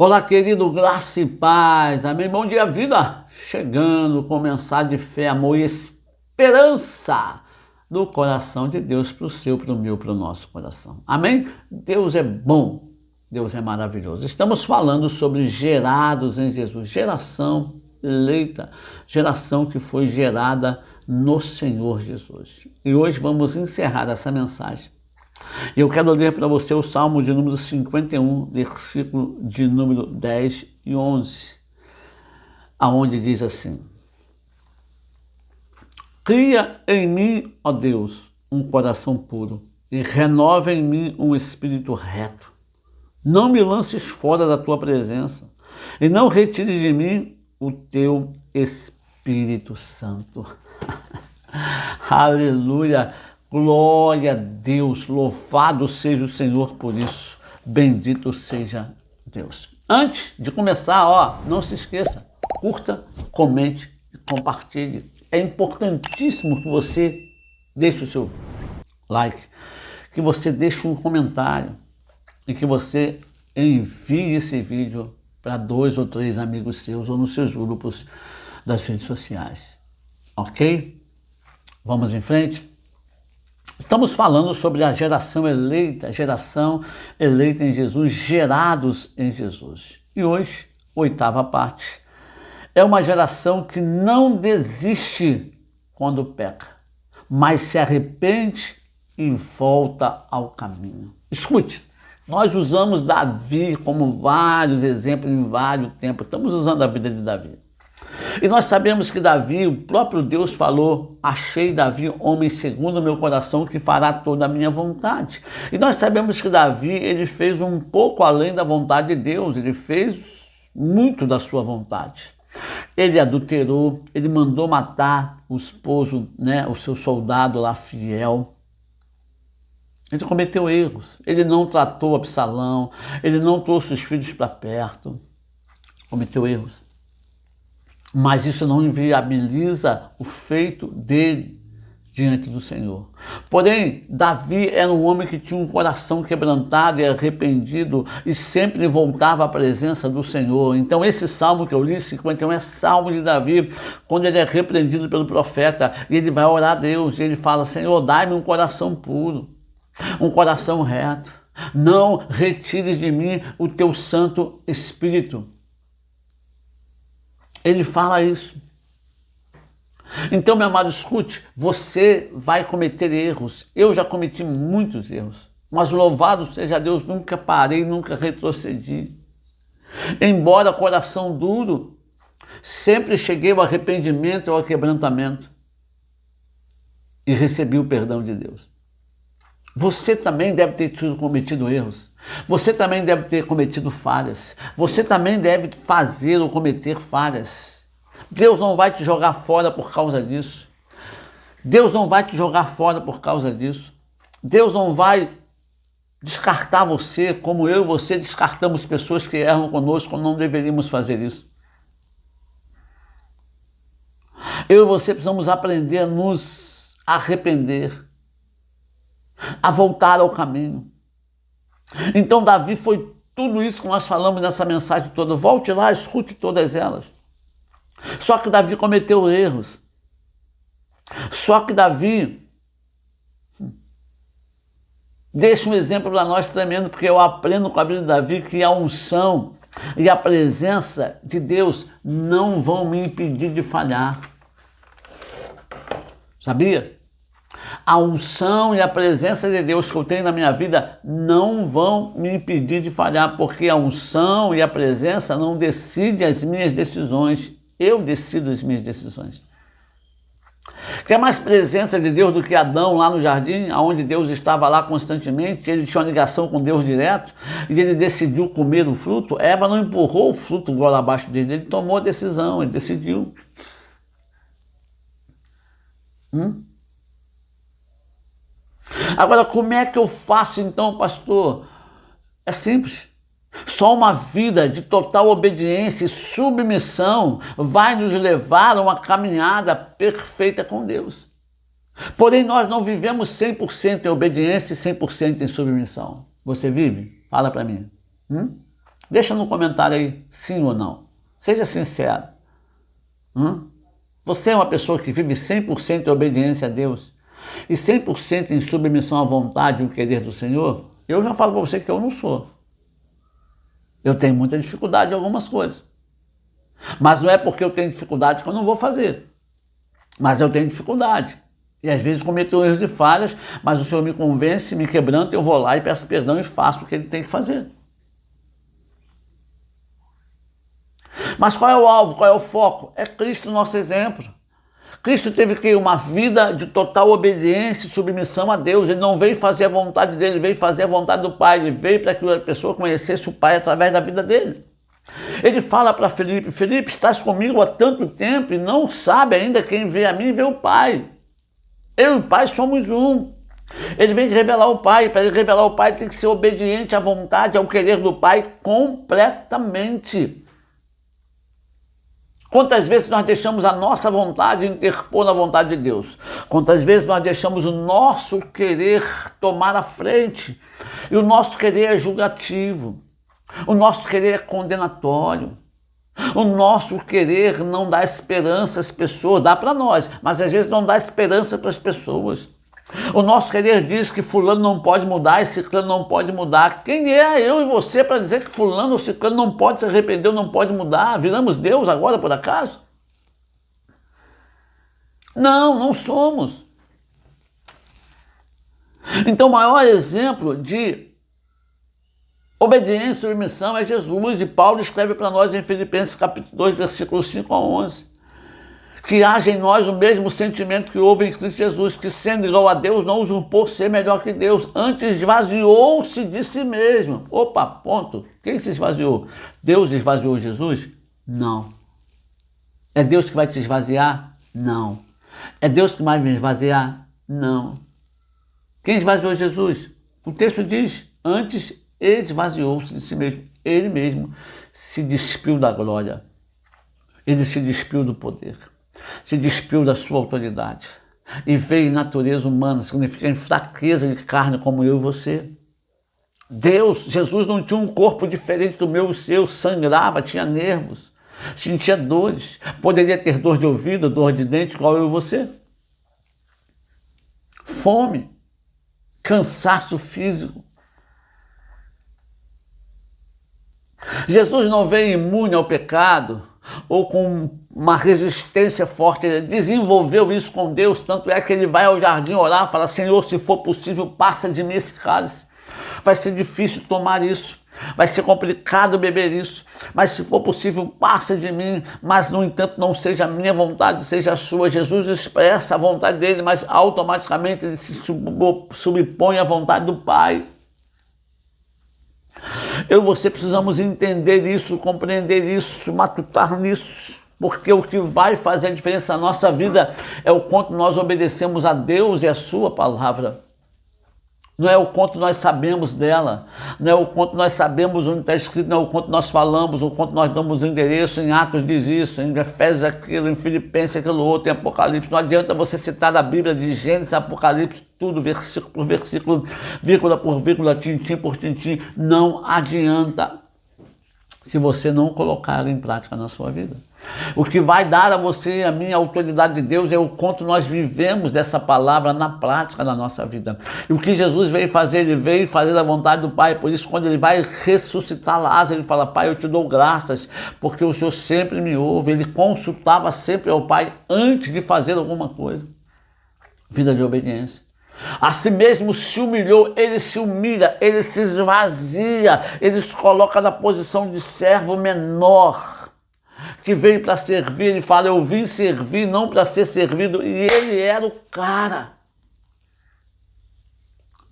Olá, querido, graça e paz, amém? Bom dia, vida, chegando com mensagem de fé, amor e esperança do coração de Deus para o seu, para o meu, para o nosso coração, amém? Deus é bom, Deus é maravilhoso. Estamos falando sobre gerados em Jesus, geração eleita, geração que foi gerada no Senhor Jesus. E hoje vamos encerrar essa mensagem. Eu quero ler para você o Salmo de número 51, versículo de número 10 e 11, aonde diz assim: Cria em mim, ó Deus, um coração puro e renova em mim um espírito reto. Não me lances fora da tua presença e não retires de mim o teu Espírito Santo. Aleluia! Glória a Deus, louvado seja o Senhor por isso, bendito seja Deus. Antes de começar, não se esqueça, curta, comente e compartilhe. É importantíssimo que você deixe o seu like, que você deixe um comentário e que você envie esse vídeo para 2 ou 3 amigos seus ou nos seus grupos das redes sociais, ok? Vamos em frente? Estamos falando sobre a geração eleita em Jesus, gerados em Jesus. E hoje, 8ª parte, é uma geração que não desiste quando peca, mas se arrepende e volta ao caminho. Escute, nós usamos Davi como vários exemplos em vários tempos, estamos usando a vida de Davi. E nós sabemos que Davi, o próprio Deus falou, achei Davi homem segundo o meu coração que fará toda a minha vontade. E nós sabemos que Davi, ele fez um pouco além da vontade de Deus, ele fez muito da sua vontade. Ele adulterou, ele mandou matar o esposo, o seu soldado lá fiel. Ele cometeu erros, ele não tratou Absalão, ele não trouxe os filhos para perto, cometeu erros. Mas isso não inviabiliza o feito dele diante do Senhor. Porém, Davi era um homem que tinha um coração quebrantado e arrependido e sempre voltava à presença do Senhor. Então esse salmo que eu li, 51, é salmo de Davi, quando ele é repreendido pelo profeta e ele vai orar a Deus e ele fala: Senhor, dai-me um coração puro, um coração reto. Não retires de mim o teu Santo Espírito. Ele fala isso. Então, meu amado, escute, você vai cometer erros. Eu já cometi muitos erros, mas louvado seja Deus, nunca parei, nunca retrocedi. Embora coração duro, sempre cheguei ao arrependimento e ao quebrantamento e recebi o perdão de Deus. Você também deve ter cometido erros. Você também deve ter cometido falhas. Você também deve fazer ou cometer falhas. Deus não vai te jogar fora por causa disso. Deus não vai te jogar fora por causa disso. Deus não vai descartar você como eu e você descartamos pessoas que erram conosco quando não deveríamos fazer isso. Eu e você precisamos aprender a nos arrepender, a voltar ao caminho. Então Davi foi tudo isso que nós falamos nessa mensagem toda. Volte lá, escute todas elas. Só que Davi cometeu erros. Só que Davi deixa um exemplo para nós tremendo, porque eu aprendo com a vida de Davi que a unção e a presença de Deus não vão me impedir de falhar. Sabia? A unção e a presença de Deus que eu tenho na minha vida não vão me impedir de falhar, porque a unção e a presença não decidem as minhas decisões, eu decido as minhas decisões. Quer mais presença de Deus do que Adão lá no jardim, onde Deus estava lá constantemente, ele tinha uma ligação com Deus direto, e ele decidiu comer o fruto. Eva não empurrou o fruto goela abaixo dele, ele tomou a decisão, ele decidiu. Agora, como é que eu faço então, pastor? É simples. Só uma vida de total obediência e submissão vai nos levar a uma caminhada perfeita com Deus. Porém, nós não vivemos 100% em obediência e 100% em submissão. Você vive? Fala para mim. Deixa no comentário aí, sim ou não. Seja sincero. Você é uma pessoa que vive 100% em obediência a Deus e 100% em submissão à vontade e o querer do Senhor? Eu já falo para você que eu não sou. Eu tenho muita dificuldade em algumas coisas. Mas não é porque eu tenho dificuldade que eu não vou fazer. Mas eu tenho dificuldade. E às vezes cometo erros e falhas, mas o Senhor me convence, me quebranta, eu vou lá e peço perdão e faço o que Ele tem que fazer. Mas qual é o alvo, qual é o foco? É Cristo nosso exemplo. Cristo teve que uma vida de total obediência e submissão a Deus. Ele não veio fazer a vontade dele, ele veio fazer a vontade do Pai. Ele veio para que a pessoa conhecesse o Pai através da vida dele. Ele fala para Felipe, Felipe, estás comigo há tanto tempo e não sabe ainda quem vê a mim vê o Pai. Eu e o Pai somos um. Ele vem de revelar o Pai. Para ele revelar o Pai, ele tem que ser obediente à vontade, ao querer do Pai completamente. Quantas vezes nós deixamos a nossa vontade interpor na vontade de Deus? Quantas vezes nós deixamos o nosso querer tomar a frente? E o nosso querer é julgativo. O nosso querer é condenatório. O nosso querer não dá esperança às pessoas, dá para nós, mas às vezes não dá esperança para as pessoas. O nosso querer diz que fulano não pode mudar e ciclano não pode mudar. Quem é eu e você para dizer que fulano ou ciclano não pode se arrepender ou não pode mudar? Viramos Deus agora por acaso? Não, não somos. Então o maior exemplo de obediência e submissão é Jesus, e Paulo escreve para nós em Filipenses capítulo 2, versículos 5 a 11. Que haja em nós o mesmo sentimento que houve em Cristo Jesus, que sendo igual a Deus, não usurpou ser melhor que Deus, antes esvaziou-se de si mesmo. Opa, ponto. Quem se esvaziou? Deus esvaziou Jesus? Não. É Deus que vai te esvaziar? Não. É Deus que vai me esvaziar? Não. Quem esvaziou Jesus? O texto diz, antes esvaziou-se de si mesmo. Ele mesmo se despiu da glória. Ele se despiu do poder. Se despiu da sua autoridade e veio em natureza humana, significa em fraqueza de carne como eu e você. Deus, Jesus não tinha um corpo diferente do meu e o seu, sangrava, tinha nervos, sentia dores, poderia ter dor de ouvido, dor de dente, igual eu e você. Fome, cansaço físico. Jesus não veio imune ao pecado, ou com uma resistência forte, ele desenvolveu isso com Deus, tanto é que ele vai ao jardim orar, fala, Senhor, se for possível, passa de mim esse cálice. Vai ser difícil tomar isso, vai ser complicado beber isso, mas se for possível, passa de mim, mas no entanto não seja a minha vontade, seja a sua. Jesus expressa a vontade dele, mas automaticamente ele se subpõe à vontade do Pai. Eu e você precisamos entender isso, compreender isso, matutar nisso, porque o que vai fazer a diferença na nossa vida é o quanto nós obedecemos a Deus e a sua palavra. Não é o quanto nós sabemos dela, não é o quanto nós sabemos onde está escrito, não é o quanto nós falamos, o quanto nós damos endereço, em Atos diz isso, em Efésios aquilo, em Filipenses aquilo outro, em Apocalipse. Não adianta você citar a Bíblia de Gênesis, Apocalipse, tudo versículo por versículo, vírgula por vírgula, tintim por tintim. Não adianta se você não colocar em prática na sua vida. O que vai dar a você e a mim a autoridade de Deus é o quanto nós vivemos dessa palavra na prática da nossa vida. E o que Jesus veio fazer, ele veio fazer a vontade do Pai. Por isso, quando ele vai ressuscitar Lázaro, ele fala, Pai, eu te dou graças, porque o Senhor sempre me ouve. Ele consultava sempre ao Pai antes de fazer alguma coisa. Vida de obediência. A si mesmo se humilhou, ele se humilha, ele se esvazia, ele se coloca na posição de servo menor, que veio para servir. Ele fala, eu vim servir, não para ser servido, e ele era o cara.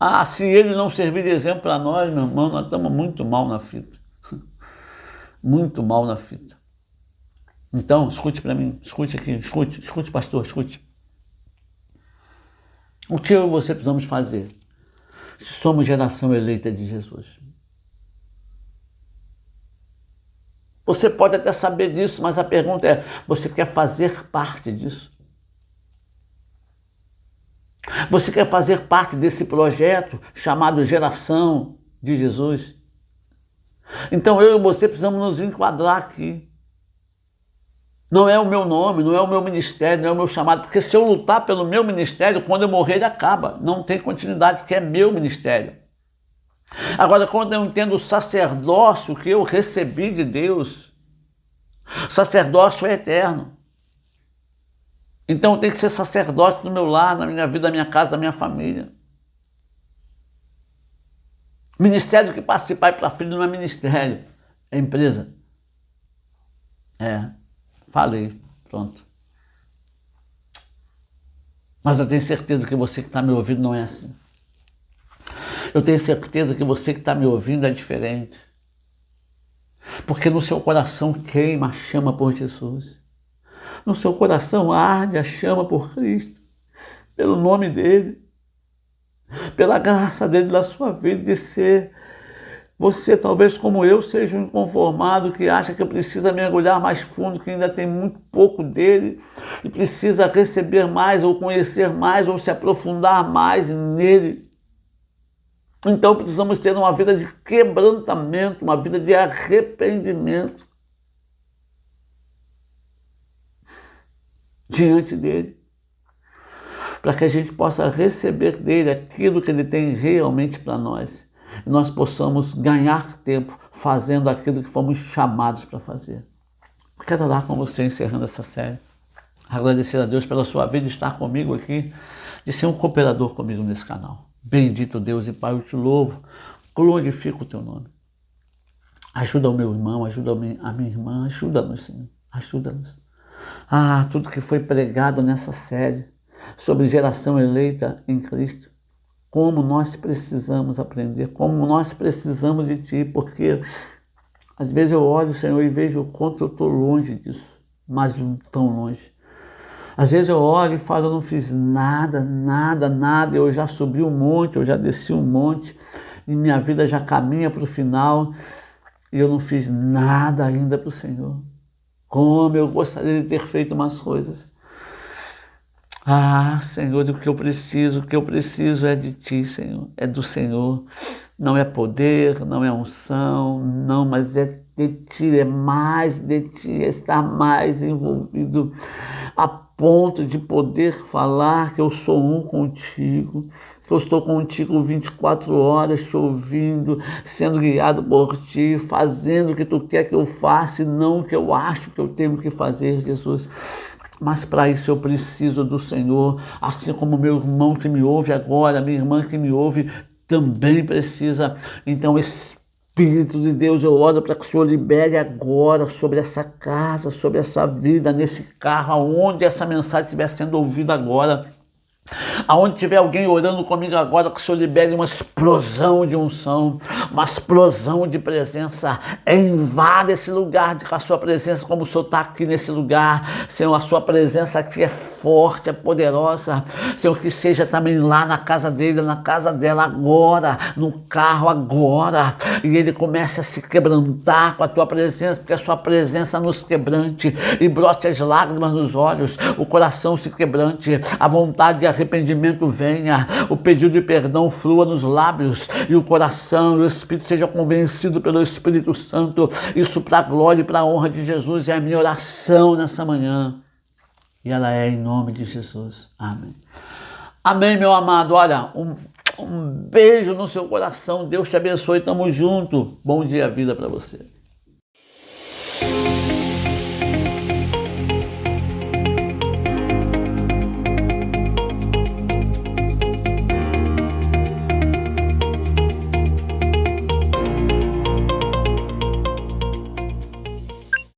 Ah, se ele não servir de exemplo para nós, meu irmão, nós estamos muito mal na fita. Muito mal na fita. Então, escute para mim, escute aqui, escute pastor, escute. O que eu e você precisamos fazer se somos geração eleita de Jesus? Você pode até saber disso, mas a pergunta é, você quer fazer parte disso? Você quer fazer parte desse projeto chamado Geração de Jesus? Então eu e você precisamos nos enquadrar aqui. Não é o meu nome, não é o meu ministério, não é o meu chamado, porque se eu lutar pelo meu ministério, quando eu morrer ele acaba, não tem continuidade, que é meu ministério. Agora, quando eu entendo o sacerdócio que eu recebi de Deus, sacerdócio é eterno. Então tem que ser sacerdote no meu lar, na minha vida, na minha casa, na minha família. Ministério que passa de pai para filho não é ministério, é empresa. Falei, pronto. Mas eu tenho certeza que você que está me ouvindo não é assim. Eu tenho certeza que você que está me ouvindo é diferente. Porque no seu coração queima a chama por Jesus. No seu coração arde a chama por Cristo. Pelo nome dele. Pela graça dele na sua vida de ser. Você, talvez como eu, seja um inconformado que acha que precisa mergulhar mais fundo, que ainda tem muito pouco dele e precisa receber mais ou conhecer mais ou se aprofundar mais nele. Então precisamos ter uma vida de quebrantamento, uma vida de arrependimento diante dele, para que a gente possa receber dele aquilo que ele tem realmente para nós. E nós possamos ganhar tempo fazendo aquilo que fomos chamados para fazer. Quero orar com você encerrando essa série. Agradecer a Deus pela sua vida, estar comigo aqui, de ser um cooperador comigo nesse canal. Bendito Deus e Pai, eu te louvo, glorifico o teu nome. Ajuda o meu irmão, ajuda a minha irmã, ajuda-nos, Senhor, ajuda-nos. Tudo que foi pregado nessa série sobre geração eleita em Cristo, como nós precisamos aprender, como nós precisamos de Ti, porque às vezes eu olho, Senhor, e vejo o quanto eu estou longe disso, mas tão longe. Às vezes eu olho e falo, eu não fiz nada, eu já subi um monte, eu já desci um monte, e minha vida já caminha para o final, e eu não fiz nada ainda para o Senhor. Como eu gostaria de ter feito umas coisas. Senhor, o que eu preciso é de Ti, Senhor, é do Senhor. Não é poder, não é unção, não, mas é de Ti, é mais de Ti, é estar mais envolvido a ponto de poder falar que eu sou um contigo, que eu estou contigo 24 horas, te ouvindo, sendo guiado por Ti, fazendo o que Tu quer que eu faça e não o que eu acho que eu tenho que fazer, Jesus. Mas para isso eu preciso do Senhor, assim como meu irmão que me ouve agora, minha irmã que me ouve também precisa. Então, Espírito de Deus, eu oro para que o Senhor libere agora sobre essa casa, sobre essa vida, nesse carro, aonde essa mensagem estiver sendo ouvida agora. Aonde tiver alguém orando comigo agora, que o Senhor libere uma explosão de unção, uma explosão de presença. Invada esse lugar com a sua presença, como o Senhor está aqui nesse lugar. Senhor, a sua presença aqui é forte, é poderosa. Senhor, que seja também lá na casa dele, na casa dela agora, no carro agora. E ele comece a se quebrantar com a tua presença, porque a sua presença nos quebrante e brote as lágrimas nos olhos, o coração se quebrante, a vontade de arrependimento venha, o pedido de perdão flua nos lábios e o coração e o Espírito seja convencido pelo Espírito Santo. Isso para a glória e para a honra de Jesus é a minha oração nessa manhã. E ela é em nome de Jesus. Amém. Amém, meu amado. Olha, um beijo no seu coração. Deus te abençoe. Tamo junto. Bom dia, vida para você.